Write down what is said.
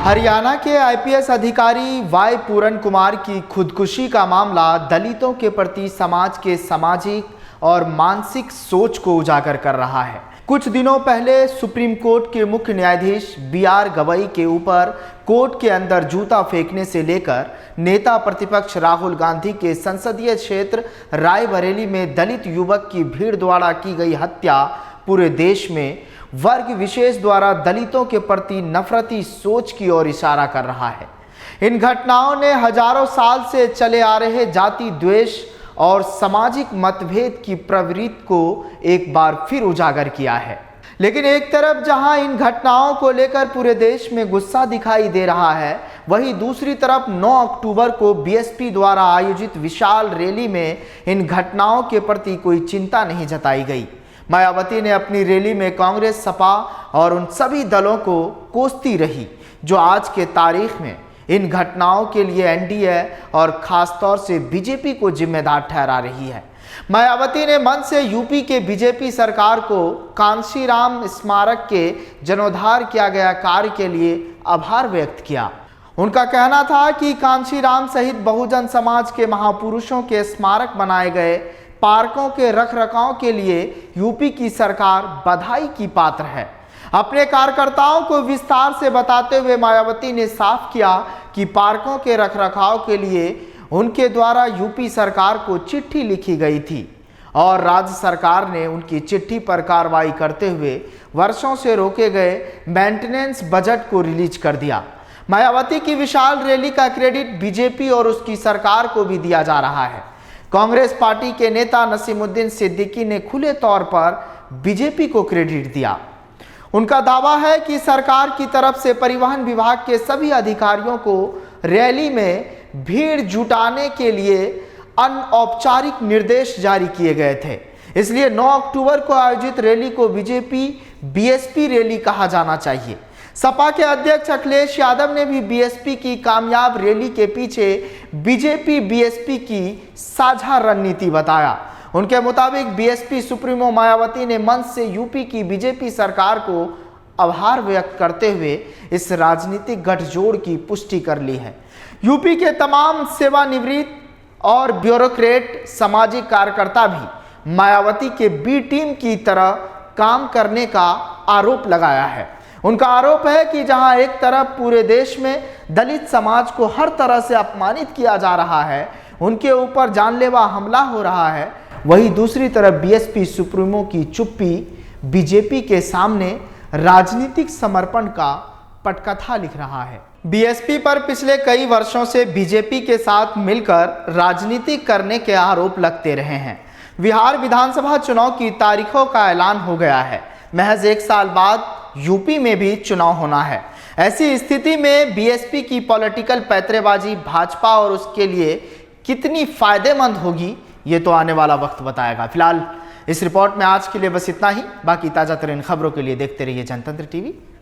हरियाणा के आईपीएस अधिकारी वाई पूरन कुमार की खुदकुशी का मामला दलितों के प्रति समाज के सामाजिक और मानसिक सोच को उजागर कर रहा है। कुछ दिनों पहले सुप्रीम कोर्ट के मुख्य न्यायाधीश बीआर गवई के ऊपर कोर्ट के अंदर जूता फेंकने से लेकर नेता प्रतिपक्ष राहुल गांधी के संसदीय क्षेत्र रायबरेली में दलित युवक की भीड़ द्वारा की गई हत्या पूरे देश में वर्ग विशेष द्वारा दलितों के प्रति नफरती सोच की ओर इशारा कर रहा है। इन घटनाओं ने हजारों साल से चले आ रहे जाति द्वेष और सामाजिक मतभेद की प्रवृत्ति को एक बार फिर उजागर किया है। लेकिन एक तरफ जहां इन घटनाओं को लेकर पूरे देश में गुस्सा दिखाई दे रहा है, वहीं दूसरी तरफ 9 अक्टूबर को बीएसपी द्वारा आयोजित विशाल रैली में इन घटनाओं के प्रति कोई चिंता नहीं जताई गई। मायावती ने अपनी रैली में कांग्रेस, सपा और उन सभी दलों को कोसती रही जो आज के तारीख में इन घटनाओं के लिए एनडीए और खासतौर से बीजेपी को जिम्मेदार ठहरा रही है। मायावती ने मन से यूपी के बीजेपी सरकार को कांशीराम स्मारक के जीर्णोद्धार किया गया कार्य के लिए आभार व्यक्त किया। उनका कहना था कि कांशीराम सहित बहुजन समाज के महापुरुषों के स्मारक बनाए गए पार्कों के रखरखाव के लिए यूपी की सरकार बधाई की पात्र है। अपने कार्यकर्ताओं को विस्तार से बताते हुए मायावती ने साफ किया कि पार्कों के रखरखाव के लिए उनके द्वारा यूपी सरकार को चिट्ठी लिखी गई थी और राज्य सरकार ने उनकी चिट्ठी पर कार्रवाई करते हुए वर्षों से रोके गए मेंटेनेंस बजट को रिलीज कर दिया। मायावती की विशाल रैली का क्रेडिट बीजेपी और उसकी सरकार को भी दिया जा रहा है। कांग्रेस पार्टी के नेता नसीमुद्दीन सिद्दीकी ने खुले तौर पर बीजेपी को क्रेडिट दिया। उनका दावा है कि सरकार की तरफ से परिवहन विभाग के सभी अधिकारियों को रैली में भीड़ जुटाने के लिए अनौपचारिक निर्देश जारी किए गए थे। इसलिए 9 अक्टूबर को आयोजित रैली को बीजेपी बीएसपी रैली कहा जाना चाहिए। सपा के अध्यक्ष अखिलेश यादव ने भी बीएसपी की कामयाब रैली के पीछे बीजेपी बीएसपी की साझा रणनीति बताया। उनके मुताबिक बीएसपी सुप्रीमो मायावती ने मंच से यूपी की बीजेपी सरकार को आभार व्यक्त करते हुए इस राजनीतिक गठजोड़ की पुष्टि कर ली है। यूपी के तमाम सेवानिवृत्त और ब्यूरोक्रेट सामाजिक कार्यकर्ता भी मायावती के बी टीम की तरह काम करने का आरोप लगाया है। उनका आरोप है कि जहां एक तरफ पूरे देश में दलित समाज को हर तरह से अपमानित किया जा रहा है, उनके ऊपर जानलेवा हमला हो रहा है, वहीं दूसरी तरफ बीएसपी सुप्रीमो की चुप्पी बीजेपी के सामने राजनीतिक समर्पण का पटकथा लिख रहा है। बीएसपी पर पिछले कई वर्षों से बीजेपी के साथ मिलकर राजनीति करने के आरोप लगते रहे हैं। बिहार विधानसभा चुनाव की तारीखों का ऐलान हो गया है। महज 1 साल बाद यूपी में भी चुनाव होना है। ऐसी स्थिति में बीएसपी की पॉलिटिकल पैंतरेबाजी भाजपा और उसके लिए कितनी फायदेमंद होगी, ये तो आने वाला वक्त बताएगा। फिलहाल इस रिपोर्ट में आज के लिए बस इतना ही। बाकी ताजा तरीन खबरों के लिए देखते रहिए जनतंत्र टीवी।